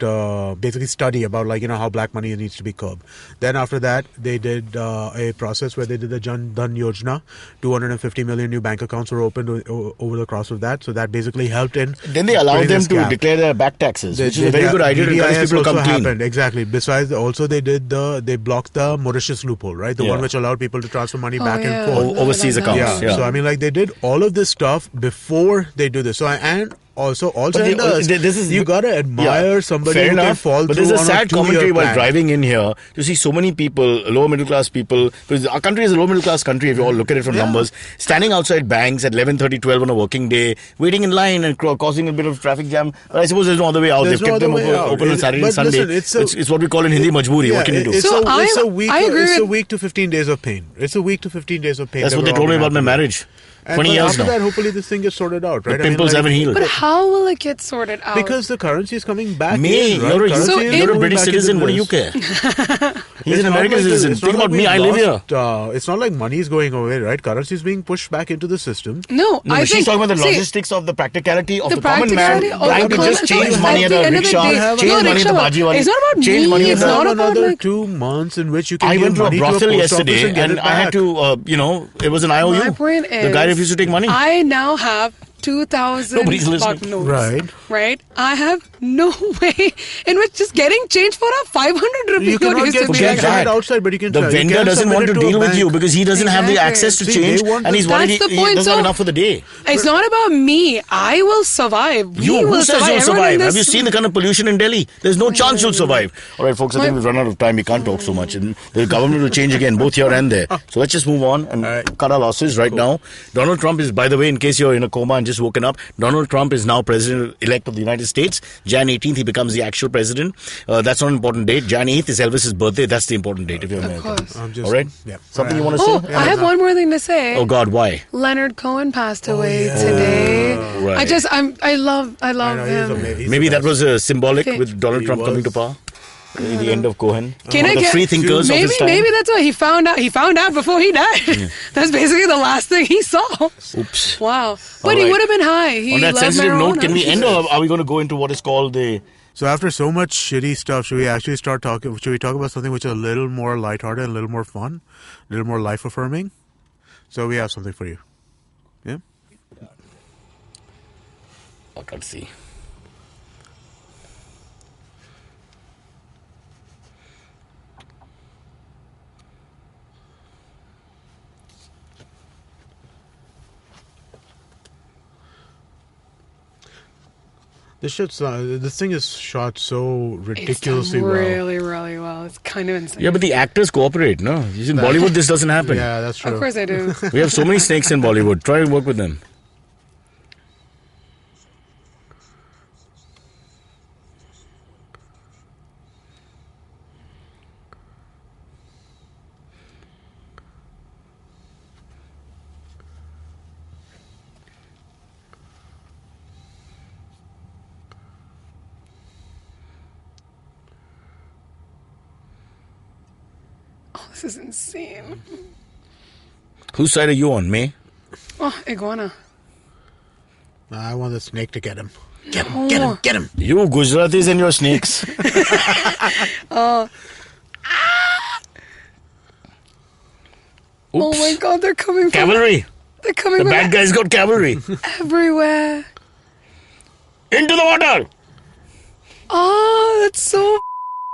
basically study about how black money needs to be curbed. Then after that, they did a process where they did the Jan Dhan Yojana. 250 million new bank accounts were opened over the course of that. So that basically helped in. Then they allowed them to declare their back taxes, which is a very good idea to encourage people to come clean. Happened, exactly. Besides, also they blocked the Mauritius loophole, right? The one which allowed people to transfer money back and forth. Overseas accounts. So I mean, like, they did all of this stuff before they do this. So you gotta admire somebody who can fall through. But there's a sad commentary while driving in here to see so many people, lower middle class people, because our country is a low middle class country if you all look at it from numbers, standing outside banks at 11:30, 12 on a working day, waiting in line and causing a bit of traffic jam. But I suppose there's no other way out. They've kept them open on Saturday and Sunday. It's what we call in Hindi majboori. What can you do? It's a week to 15 days of pain. It's a week to 15 days of pain. That's what they told me about my marriage. 20 years after now. that, hopefully this thing gets sorted out, right? The pimples haven't healed. But how will it get sorted out? Because the currency is coming back. You're a British citizen. What do you care? He's an American citizen. Think about me. I live here. It's not like money is going away, right? Currency is being pushed back into the system. No, she's talking about the logistics of the practicality of the common man trying to just change money at a rickshaw, change money at the bhaji wali. It's not about change money. It's not about another 2 months in which you can. I went to a brothel yesterday and I had to, it was an IOU. My point is, the guy refused to take money. I now have 2,000 Nobody's listening. notes. Right? I have no way in which just getting change for a 500 rupee you cannot get that outside, but you can. The vendor doesn't want to deal with you because he doesn't have the access to change, and he's worried he doesn't have enough for the day. It's not about me. I will survive. Who says you'll survive? Have you seen the kind of pollution in Delhi? There's no chance you'll survive. All right, folks, I think we've run out of time. We can't talk so much, and the government will change again, both here and there. So let's just move on and cut our losses right now. Donald Trump is, by the way, in case you're in a coma and just woken up, Donald Trump is now president-elect of the United States. Jan 18th, he becomes the actual president. That's not an important date. Jan 8th is Elvis's birthday. That's the important date if you're American. All right? Yeah. Something you want to say? I have one more thing to say. Oh, God, why? Leonard Cohen passed away today. Right. I love him. Maybe that was symbolic with Donald Trump coming to power. The end of Cohen. The free thinkers of his time. Maybe that's what he found out. He found out before he died. That's basically the last thing he saw. Oops. Wow. But he would have been high. On that sensitive note, can we end, or are we going to go into what is called the... So after so much shitty stuff, should we actually start talking? Should we talk about something which is a little more lighthearted, a little more fun, a little more life-affirming? So we have something for you. Yeah? I can't see. This thing is shot so ridiculously well. Really, really well. It's kind of insane. Yeah, but the actors cooperate, no? In Bollywood, this doesn't happen. Yeah, that's true. Of course I do. We have so many snakes in Bollywood. Try and work with them. This is insane. Whose side are you on, Mae? Oh, iguana. I want the snake to get him. Get him, get him, get him. You Gujaratis and your snakes. Oh my God, they're coming from... Cavalry. They're coming The from bad guys got cavalry. everywhere. Into the water. Oh, that's so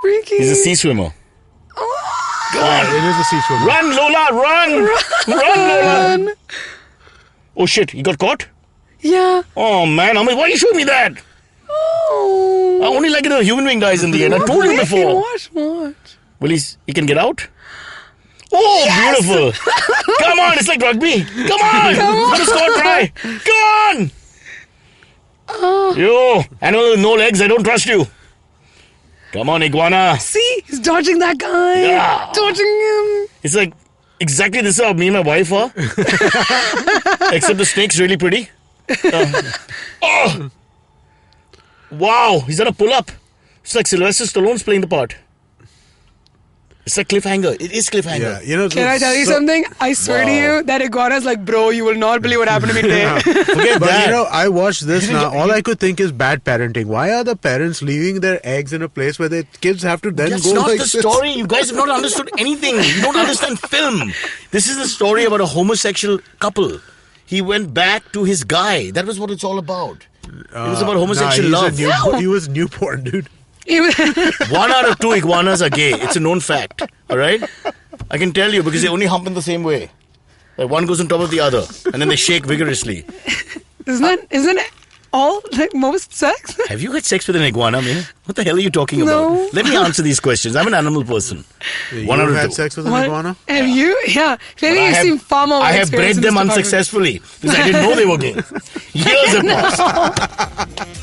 freaky. He's a sea swimmer. Oh. God, it is a sea swimmer. Run, Lola, run! Run, Lola! Run. Oh shit, he got caught? Yeah. Oh man, Amit, why are you showing me that? Oh. I only like it when a human being dies in the end. I told you before. Watch. Well, he can get out? Oh, yes! Beautiful. Come on, it's like rugby. Come on. Let us score try. Come on. Oh. Yo, animal with no legs, I don't trust you. Come on, iguana. See? He's dodging that guy. Yeah. Dodging him. It's like exactly this is how me and my wife are. Except the snake's really pretty. Oh. Wow, he's done a pull-up. It's like Sylvester Stallone's playing the part. It's like cliffhanger. It is cliffhanger. Yeah, Can I tell you something? I swear to you, that iguana's like, bro, you will not believe what happened to me today. Forget But that. I watched this now. All I could think is bad parenting. Why are the parents leaving their eggs in a place where their kids have to then That's go not like the this? story. You guys have not understood anything. You don't understand film. This is the story about a homosexual couple. He went back to his guy. That was what it's all about. It was about homosexual love. He was newborn, dude. 1 out of 2 iguanas are gay. It's a known fact. Alright? I can tell you because they only hump in the same way. Like one goes on top of the other and then they shake vigorously. Isn't it all, like, most sex? Have you had sex with an iguana, man? What the hell are you talking No. about? Let me answer these questions. I'm an animal person. You 1 out of had 2. sex with an What? iguana? Have you? Yeah. Maybe you seem far more I have experienced bred in them this department. unsuccessfully because I didn't know they were gay. Years have passed.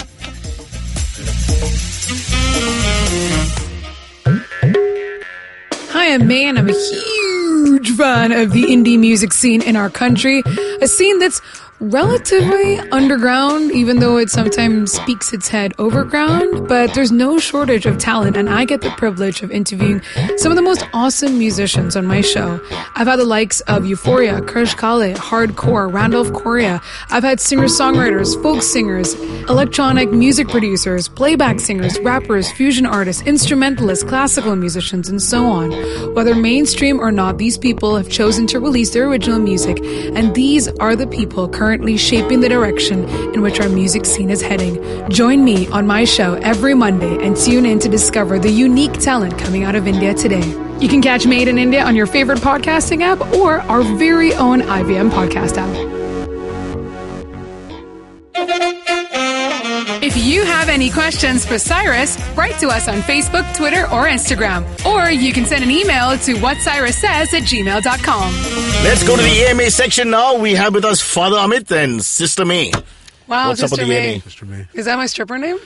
Hi, I'm Mae, and I'm a huge fan of the indie music scene in our country. A scene that's relatively underground, even though it sometimes speaks its head overground. But there's no shortage of talent, and I get the privilege of interviewing some of the most awesome musicians on my show. I've had the likes of Euphoria, Krish Kale, Hardcore, Randolph Correa. I've had singer-songwriters, folk singers, electronic music producers, playback singers, rappers, fusion artists, instrumentalists, classical musicians, and so on. Whether mainstream or not, these people have chosen to release their original music, and these are the people currently shaping the direction in which our music scene is heading. Join me on my show every Monday and tune in to discover the unique talent coming out of India today. You can catch Made in India on your favorite podcasting app or our very own IVM podcast app. If you have any questions for Cyrus, write to us on Facebook, Twitter, or Instagram. Or you can send an email to whatcyrussays@gmail.com. Let's go to the AMA section now. We have with us Father Amit and Sister Mae. Wow, What's up with Sister the Mae. AMA? Mr. May. Is that my stripper name?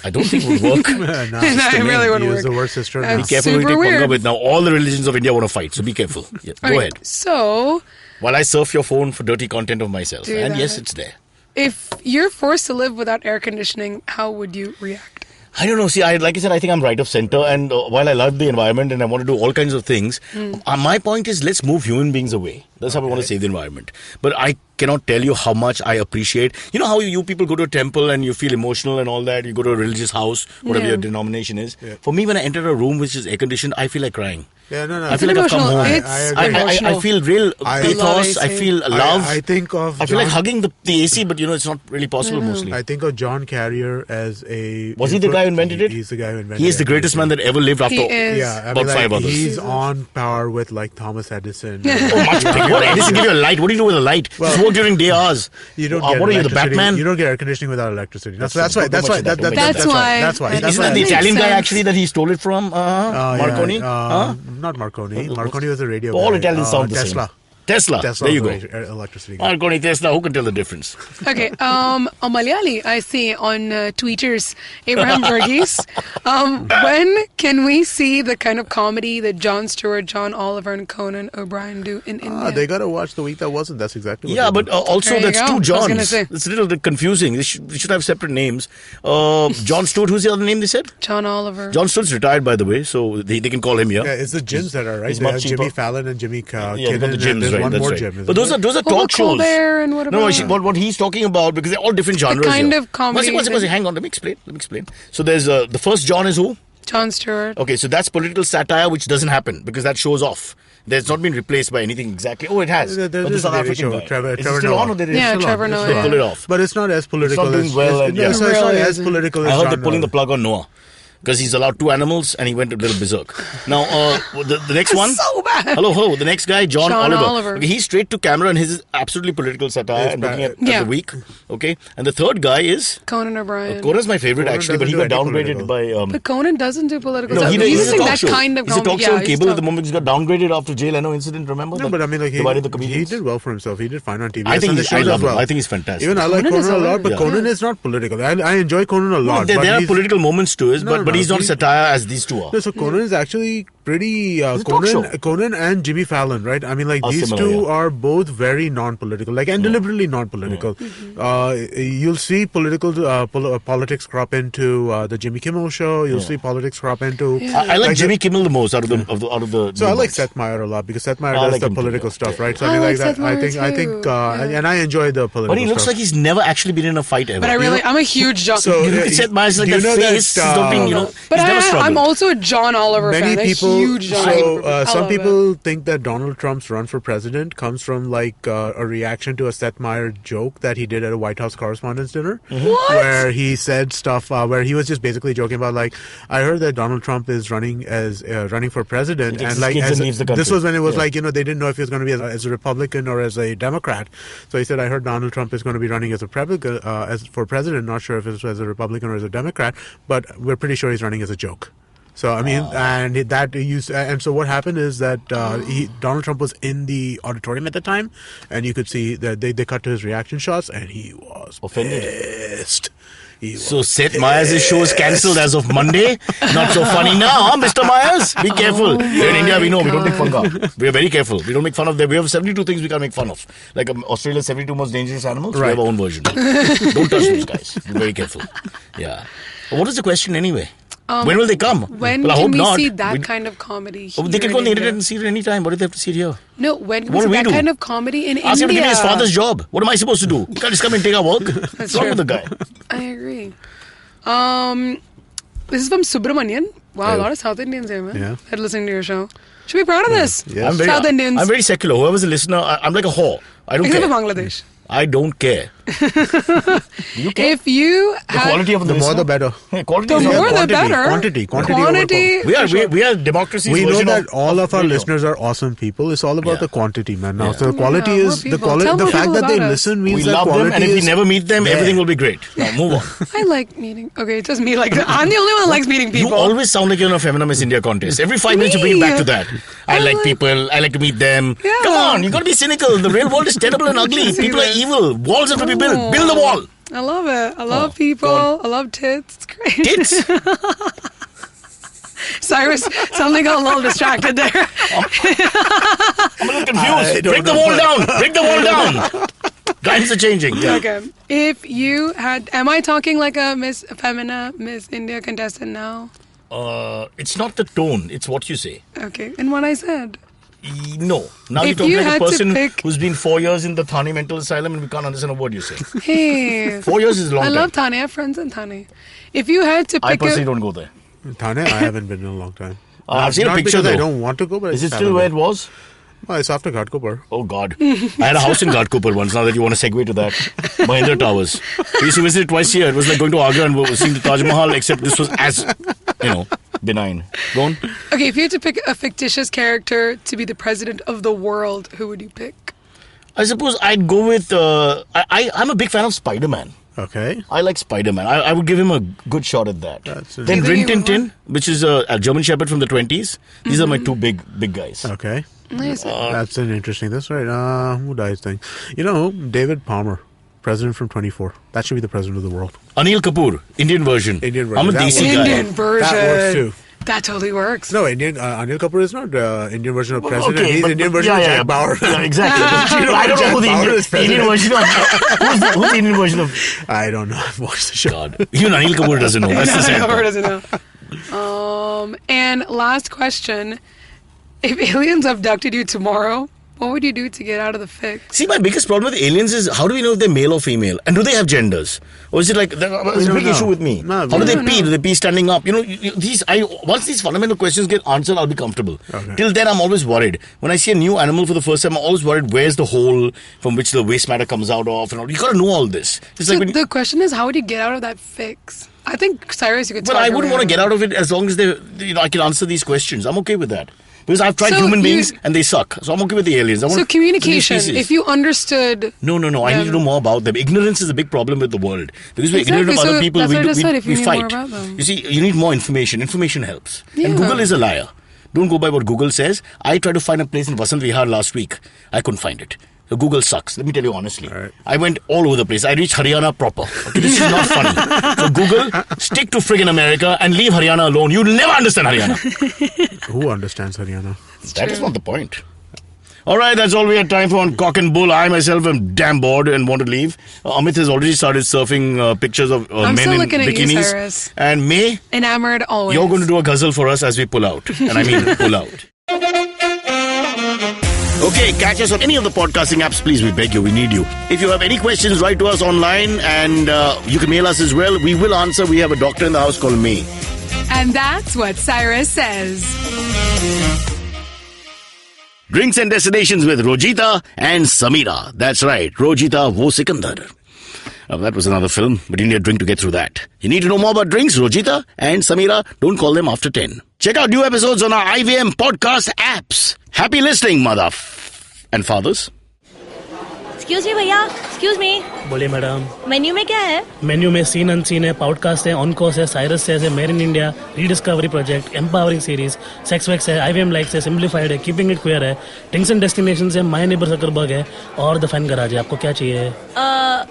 I don't think it would work. No, No, it really wouldn't use work. the word sister. That's now. Be careful when you super take weird. Panga with. Now all the religions of India want to fight, so be careful. Yeah, go Okay, ahead. So, While I surf your phone for dirty content of myself. Do And that. yes, it's there. if you're forced to live without air conditioning, how would you react? I don't know. See, like I said, I think I'm right of center. And while I love the environment and I want to do all kinds of things, my point is let's move human beings away. That's how we want to save the environment. But I cannot tell you how much I appreciate. You know how you people go to a temple and you feel emotional and all that. You go to a religious house, whatever Yeah. your denomination is. For me, when I enter a room which is air conditioned, I feel like crying. Yeah, no. I feel like I've come home. I feel real pathos. I feel love. I think of. I feel like hugging the AC, but it's not really possible mostly. I think of John Carrier as a. Was he the guy who invented it? He's the guy who invented it. He is the greatest man that ever lived after about 5 others. He's on par with like Thomas Edison. Much bigger. Edison give you a light. What do you do with a light? Just work during day hours. You don't get what are you, the Batman? You don't get air conditioning without electricity. That's why. Isn't that the Italian guy actually that he stole it from? Marconi? Not Marconi. Marconi was a radio All guy. Italians sound the same. Tesla. There you go. Electricity. Marconi, Tesla. Who can tell the difference? Okay. A Malayali, I see on Tweeters, Abraham Verghese. When can we see the kind of comedy that Jon Stewart, John Oliver, and Conan O'Brien do in India? They got to watch the week that wasn't. That's exactly what Yeah, but also that's two Johns. It's a little bit confusing. They should have separate names. Jon Stewart, who's the other name they said? John Oliver. Jon Stewart's retired, by the way, so they can call him here. Yeah, it's the gyms that are right. He's they much have cheaper. Jimmy Fallon and Jimmy Kimmel. Yeah, they got the gyms, right. One That's more right. gym. But those are talk shows. And what about what he's talking about, because they're all different genres. The kind here. of comedy. Hang on, let me explain. So there's the first John is who? Jon Stewart. Okay, so that's political satire, which doesn't happen because that shows off. That's not been replaced by anything exactly. Oh, it has. There's the South African guy. Trevor still Noah. on, or Trevor Noah. They pull it off. But it's not as political. It's not doing well. It's not as political as I heard John they're pulling Noah. the plug on Noah. Because he's allowed 2 animals and he went a little berserk. Now, the next one. So bad. Hello. The next guy, John Oliver. Okay, he's straight to camera and his is absolutely political satire and looking at the week. Okay. And the third guy is Conan O'Brien. Conan's my favorite actually, but he got downgraded by. But Conan doesn't do political No, satire. he's a talk that show. kind of he's a talk show on cable at the moment. He's got downgraded after Jay Leno incident. Remember? No, but I mean, like he did well for himself. He did fine on TV. I love him. I think he's fantastic. Even I like Conan a lot, but Conan is not political. I enjoy Conan a lot. There are political moments to it, but he's not satire as these two are. No, so Conan is actually pretty. Conan and Jimmy Fallon, right? I mean, like these two are both very non-political, and deliberately non-political. You'll see politics crop into the Jimmy Kimmel show. You'll see politics crop into. I like Jimmy Kimmel the most out of the. So I like Seth Meyers a lot because Seth Meyers does the political stuff, right? So I mean, like that. I think, and I enjoy the political. But he looks like he's never actually been in a fight ever. But I'm a huge John. So you look at Seth Meyers like that face. He's not being, But he's never struggled. I'm also a John Oliver fan. Many people. A huge John Oliver. Some people think that Donald Trump's run for president comes from a reaction to a Seth Meyers joke that he did at a White House Correspondents' Dinner, where he said stuff where he was just basically joking about I heard that Donald Trump is running for president, and this was when it was they didn't know if he was going to be as a Republican or as a Democrat. So he said, I heard Donald Trump is going to be running as for president. Not sure if it's as a Republican or as a Democrat, but we're pretty sure he's running as a joke. So I mean, and so what happened is that Donald Trump was in the auditorium at the time, and you could see that they cut to his reaction shots, and he was offended. Pissed. So Seth Meyers' show is cancelled as of Monday. Not so funny now, Mr. Myers. Be careful. Here in India, we know we don't make fun of. We are very careful. We don't make fun of them. We have 72 things we can't make fun of. Like Australia's 72 most dangerous animals. Right. We have our own version. Don't touch those guys. Be very careful. Yeah. What is the question anyway? When will they come? When can we see that kind of comedy here? They can go on the internet and see it any time. What do they have to see it here? No, when can we see that kind of comedy in India? Ask him to give me his father's job. What am I supposed to do? You can't just come and take our work. What's wrong with the guy? I agree. This is from Subramanian. Wow, a lot of South Indians here, man. Yeah. That listening to your show. Should be proud of this. Yes. South Indians. I'm very secular. Whoever's a listener, I'm like a whore. I don't care. Except for Bangladesh. I don't care. You care? If you the quality of the more the better. Quantity the more the better. Quantity. We are democracy. We know that all of our listeners are awesome people. It's all about the quantity, man. Now, so the quality is the quality. The fact that they listen means that quality. We love them, and if we never meet them, everything will be great. Now move on. I like meeting. Okay, just me. I'm the only one that likes meeting people. You always sound like you're in a Femina Miss India contest. Every 5 minutes you bring it back to that. I like people. I like to meet them. Yeah. Come on, you got to be cynical. The real world is terrible and ugly. People are evil. Walls have to be built. Build the wall. I love it. I love people. I love tits. It's great. Tits? Cyrus, something got a little distracted there. I'm a little confused. Break the wall down. Break the wall down. Times are changing. Yeah. Okay. If you had... Am I talking like a Miss Femina, Miss India contestant now? It's not the tone. It's what you say. Okay. And what I said. No. Now you're talking like a person who's been 4 years in the Thane mental asylum and we can't understand a word you say. Hey. 4 years is a long time. I love Thane. I have friends in Thane. If you had to pick I personally don't go there. Thane? I haven't been in a long time. I've seen a picture though. I don't want to go, but is it still where it was? Oh, it's after Ghatkopar. Oh God. I had a house in Ghatkopar once, now that you want to segue to that. Mahindra Towers. We used to visit it twice a year. It was like going to Agra and seeing the Taj Mahal, except this was as, benign. Go on. Okay, if you had to pick a fictitious character to be the president of the world, who would you pick? I suppose I'd go with, I'm a big fan of Spider-Man. Okay. I like Spider-Man. I would give him a good shot at that. Then Rin Tin Tin, which is a German Shepherd from the 20s. These are my two big guys. Okay. Nice. That's an interesting. That's right. Who do I think? David Palmer, president from 24. That should be the president of the world. Anil Kapoor, Indian version. I'm a Desi guy. Indian version. That works too. That totally works. No, Anil Kapoor is not Indian version of president. Okay, he's Indian version of Jack Bauer. Yeah, exactly. I don't know who the Indian version of... Who's the Indian version of... I don't know. I've watched the show. God. Even Anil Kapoor doesn't know. That's the same. Anil Kapoor doesn't know. And last question. If aliens abducted you tomorrow, what would you do to get out of the fix? See, my biggest problem with aliens is how do we know if they're male or female? And do they have genders? Or is it like, it's a big issue with me. No, how do they pee? Do they pee standing up? Once these fundamental questions get answered, I'll be comfortable. Okay. Till then, I'm always worried. When I see a new animal for the first time, I'm always worried where's the hole from which the waste matter comes out of. And all. You gotta know all this. It's so the question is, how would you get out of that fix? I think, Cyrus, you could talk But I wouldn't want to get out of it as long as I can answer these questions. I'm okay with that. Because I've tried human beings and they suck. So I'm okay with the aliens. So communication, if you understood... No. I need to know more about them. Ignorance is a big problem with the world. Because we're ignorant of other people, we fight. You see, you need more information. Information helps. Yeah. And Google is a liar. Don't go by what Google says. I tried to find a place in Vasant Vihar last week. I couldn't find it. So Google sucks. Let me tell you honestly. Right. I went all over the place. I reached Haryana proper. Okay, this is not funny. So Google, stick to friggin' America and leave Haryana alone. You'll never understand Haryana. Who understands Haryana? That is not the point. All right, that's all we had time for on Cock and Bull. I myself am damn bored and want to leave. Amit has already started surfing pictures of men in bikinis. At you, Cyrus. And May, enamored always. You're going to do a ghazal for us as we pull out. And I mean pull out. Okay, catch us on any of the podcasting apps. Please, we beg you, we need you. If you have any questions, write to us online and you can mail us as well. We will answer. We have a doctor in the house called May. And that's what Cyrus says. Drinks and destinations with Rojita and Samira. That's right, Rojita Wo Sikandar. That was another film, but you need a drink to get through that. You need to know more about drinks, Rojita and Samira. Don't call them after 10. Check out new episodes on our IVM podcast apps. Happy listening, mother and fathers. Excuse me, भैया. Excuse me. बोलिए madam. Menu में क्या है? Menu में seen unseen है, podcast है, on course है, Cyrus है, made in India, rediscovery project, empowering series, sex wax है, IVM लाइक्स है, सिंप्लीफाइड है, कीपिंग इट क्वियर है, ड्रिंक्स एंड डेस्टिनेशंस है, माय नेबर सकरबर्ग है और द फैन गराज है. आपको क्या चाहिए?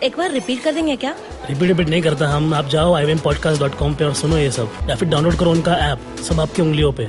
एक बार रिपीट कर देंगे क्या? रिपीट नहीं करता हम. आप जाओ IVMpodcast.com पे और सुनो ये सब, या फिर डाउनलोड करो उनका ऐप. सब आपकी उंगलियों पे.